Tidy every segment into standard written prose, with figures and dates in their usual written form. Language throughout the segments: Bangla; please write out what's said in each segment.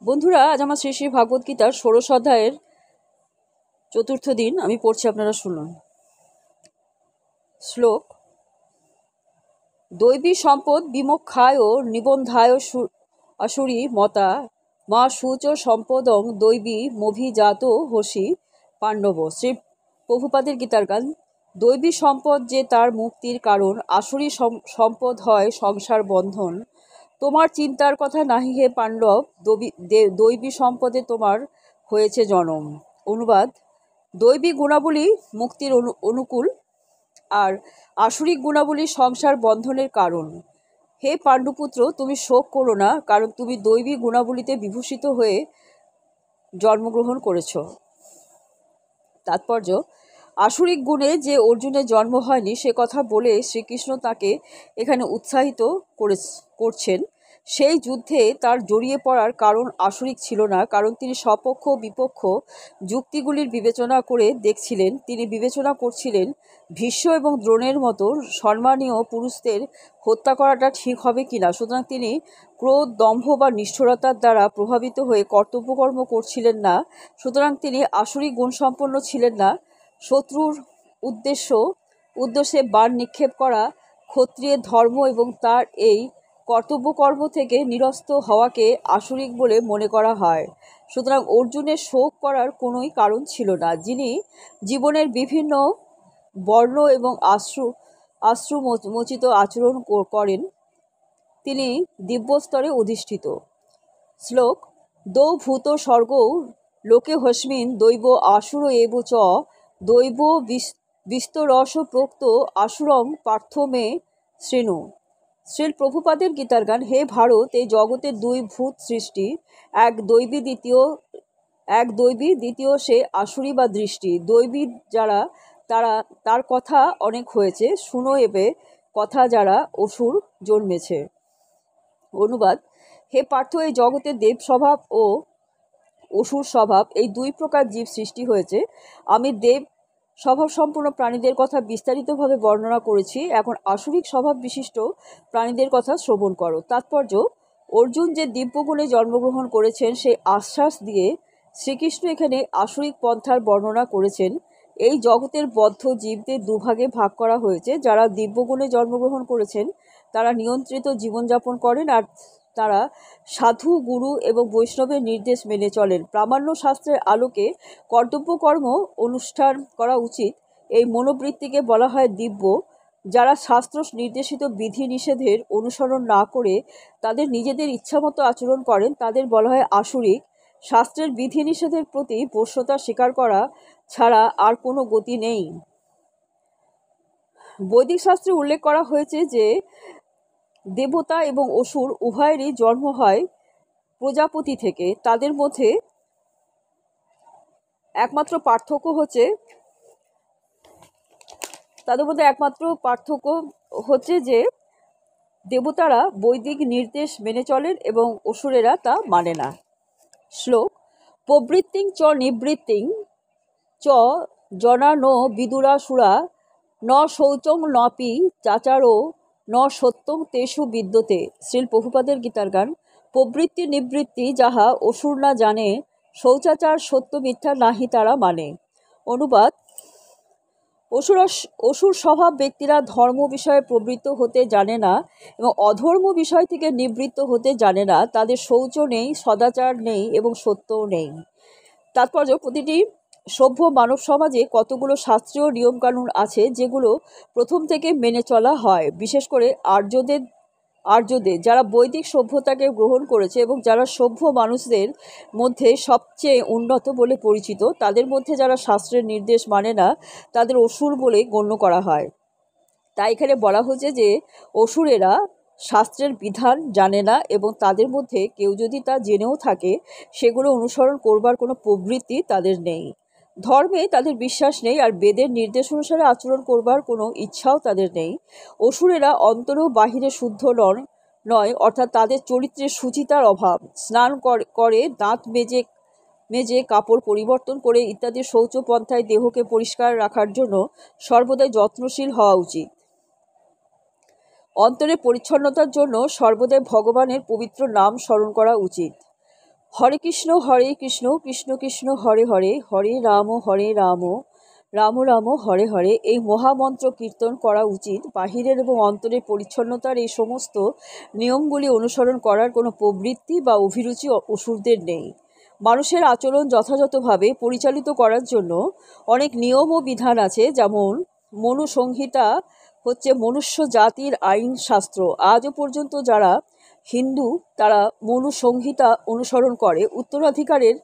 বন্ধুরা, আজ আমার শ্রী শ্রী ভাগবত গীতার ১৬ অধ্যায়ের চতুর্থ দিন আমি পড়ছি, আপনারা শুনুন। শ্লোক: দৈবী সম্পদ বিমোক্ষায় নিবন্ধায় আসুরি মতা মা শুচ সম্পদং দৈবী মভিজাত হসি পাণ্ডব। শ্রী প্রভুপাদের গীতার গান। দৈবী সম্পদ যে তার মুক্তির কারণ, আসুরি সম্পদ হয় সংসার বন্ধন। তোমার চিন্তার কথা নাহি হে পাণ্ডব, দৈবী সম্পদে তোমার হয়েছে জনম। অনুবাদ: দৈবী গুণাবলী মুক্তির অনুকূল, আর আসুরিক গুণাবলী সংসার বন্ধনের কারণ। হে পাণ্ডুপুত্র, তুমি শোক করো না, কারণ তুমি দৈবী গুণাবলীতে বিভূষিত হয়ে জন্মগ্রহণ করেছ। তাৎপর্য: আসুরিক গুণে যে অর্জুনের জন্ম হয়নি সে কথা বলে শ্রীকৃষ্ণ তাকে এখানে উৎসাহিত করছেন। সেই যুদ্ধে তার জড়িয়ে পড়ার কারণ আসুরিক ছিল না, কারণ তিনি সপক্ষ বিপক্ষ যুক্তিগুলির বিবেচনা করে দেখছিলেন। তিনি বিবেচনা করছিলেন ভীষ্ম এবং দ্রোণের মতো সম্মানীয় পুরুষদের হত্যা করাটা ঠিক হবে কিনা। সুতরাং তিনি ক্রোধ, দম্ভ বা নিষ্ঠুরতার দ্বারা প্রভাবিত হয়ে কর্তব্যকর্ম করছিলেন না। সুতরাং তিনি আসুরিক গুণসম্পন্ন ছিলেন না। শত্রুর উদ্দেশ্যে বাণ নিক্ষেপ করা ক্ষত্রিয়ের ধর্ম এবং তার এই কর্তব্যকর্ম থেকে নিরস্ত হওয়াকে আসুরিক বলে মনে করা হয়। সুতরাং অর্জুনের শোক করার কোনোই কারণ ছিল না। যিনি জীবনের বিভিন্ন বর্ণ এবং আশ্রুমোচিত আচরণ করেন তিনি দিব্যস্তরে অধিষ্ঠিত। শ্লোক: দৌ ভূত স্বর্গৌ লোকে হস্মিন দৈব আসুর এব চ দৈব বিস্তরস প্রোক্ত আসুরং পার্থ মে শৃণু। শ্রী প্রভুপাদের গীতার গান। হে ভারত, এই জগতের দুই ভূত সৃষ্টি, এক দৈবী, দ্বিতীয় সে আসুরি বা দৃষ্টি। দৈবী যারা তার কথা অনেক হয়েছে, শুনো এবে কথা যারা অসুর জন্মেছে। অনুবাদ: হে পার্থ, এই জগতে দেব স্বভাব ও অসুর স্বভাব এই দুই প্রকার জীব সৃষ্টি হয়েছে। আমি দেব স্বভাব সম্পন্ন প্রাণীদের কথা বিস্তারিতভাবে বর্ণনা করেছি, এখন আসুরিক স্বভাব বিশিষ্ট প্রাণীদের কথা শ্রবণ করো। তাৎপর্য: অর্জুন যে দিব্যগুণে জন্মগ্রহণ করেছেন সেই আশ্বাস দিয়ে শ্রীকৃষ্ণ এখানে আসুরিক পন্থার বর্ণনা করেছেন। এই জগতের বদ্ধ জীবদের দুভাগে ভাগ করা হয়েছে। যারা দিব্যগুণে জন্মগ্রহণ করেছেন তারা নিয়ন্ত্রিত জীবনযাপন করেন, আর তারা সাধু, গুরু এবং বৈষ্ণবের নির্দেশ মেনে চলেন। প্রামাণ্য শাস্ত্রের আলোকে কর্তব্যকর্ম অনুষ্ঠান করা উচিত, এই মনোবৃত্তিকে বলা হয় দিব্য। যারা শাস্ত্র নির্দেশিত বিধি নিষেধের অনুসরণ না করে তাদের নিজেদের ইচ্ছামতো আচরণ করেন তাদের বলা হয় আসুরিক। শাস্ত্রের বিধি নিষেধের প্রতি বশ্যতা স্বীকার করা ছাড়া আর কোনো গতি নেই। বৈদিক শাস্ত্রে উল্লেখ করা হয়েছে যে দেবতা এবং অসুর উভয়েরই জন্ম হয় প্রজাপতি থেকে। তাদের মধ্যে একমাত্র পার্থক্য হচ্ছে যে দেবতারা বৈদিক নির্দেশ মেনে চলেন এবং অসুরেরা তা মানে না। শ্লোক: প্রবৃত্তিং চ নিবৃত্তিং চ জনা ন বিদুরাসুরা ন শৌচং নপি চাচারো ন সত্যং তেষু বিদ্যতে। শ্রীল প্রভুপাদের গীতার গান। প্রবৃত্তি নিবৃত্তি যাহা অসুর না জানে, শৌচাচার সত্য মিথ্যা নাহি তারা মানে। অনুবাদ: অসুর স্বভাব ব্যক্তিরা ধর্ম বিষয়ে প্রবৃত্ত হতে জানে না এবং অধর্ম বিষয় থেকে নিবৃত্ত হতে জানে না। তাদের শৌচ নেই, সদাচার নেই এবং সত্যও নেই। তাৎপর্য: প্রতিটি সভ্য মানব সমাজে কতগুলো শাস্ত্রীয় নিয়মকানুন আছে যেগুলো প্রথম থেকে মেনে চলা হয়। বিশেষ করে আর্যদের যারা বৈদিক সভ্যতাকে গ্রহণ করেছে এবং যারা সভ্য মানুষদের মধ্যে সবচেয়ে উন্নত বলে পরিচিত, তাদের মধ্যে যারা শাস্ত্রের নির্দেশ মানে না তাদের অসুর বলে গণ্য করা হয়। তাই এখানে বলা হয়েছে যে অসুরেরা শাস্ত্রের বিধান জানে না এবং তাদের মধ্যে কেউ যদি তা জেনেও থাকে সেগুলো অনুসরণ করবার কোনো প্রবৃত্তি তাদের নেই। ধর্মে তাদের বিশ্বাস নেই, আর বেদের নির্দেশ অনুসারে আচরণ করবার কোনো ইচ্ছাও তাদের নেই। অসুরেরা অন্তর ও বাহিরে শুদ্ধ নয়, অর্থাৎ তাদের চরিত্রে শুচিতার অভাব। স্নান করে, দাঁত মেজে কাপড় পরিবর্তন করে ইত্যাদি শৌচ পন্থায় দেহকে পরিষ্কার রাখার জন্য সর্বদাই যত্নশীল হওয়া উচিত। অন্তরে পরিচ্ছন্নতার জন্য সর্বদাই ভগবানের পবিত্র নাম স্মরণ করা উচিত। হরে কৃষ্ণ কৃষ্ণ কৃষ্ণ হরে হরে, হরে রাম রাম রাম হরে হরে, এই মহামন্ত্র কীর্তন করা উচিত। বাহিরের এবং অন্তরের পরিচ্ছন্নতার এই সমস্ত নিয়মগুলি অনুসরণ করার কোনো প্রবৃত্তি বা অভিরুচি অসুরদের নেই। মানুষের আচরণ যথাযথভাবে পরিচালিত করার জন্য অনেক নিয়ম ও বিধান আছে, যেমন মনু সংহিতা হচ্ছে মনুষ্য জাতির আইন শাস্ত্র। আজও পর্যন্ত যারা হিন্দু তারা মনু সংহিতা অনুসরণ করে। উত্তরাধিকারের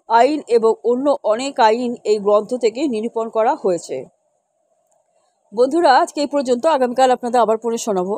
আইন এবং অন্য অনেক আইন এই গ্রন্থ থেকে নিরূপণ করা হয়েছে। বন্ধুরা, আজকে এই পর্যন্ত। আগামীকাল আপনাদের আবার পড়ে শোনাবো।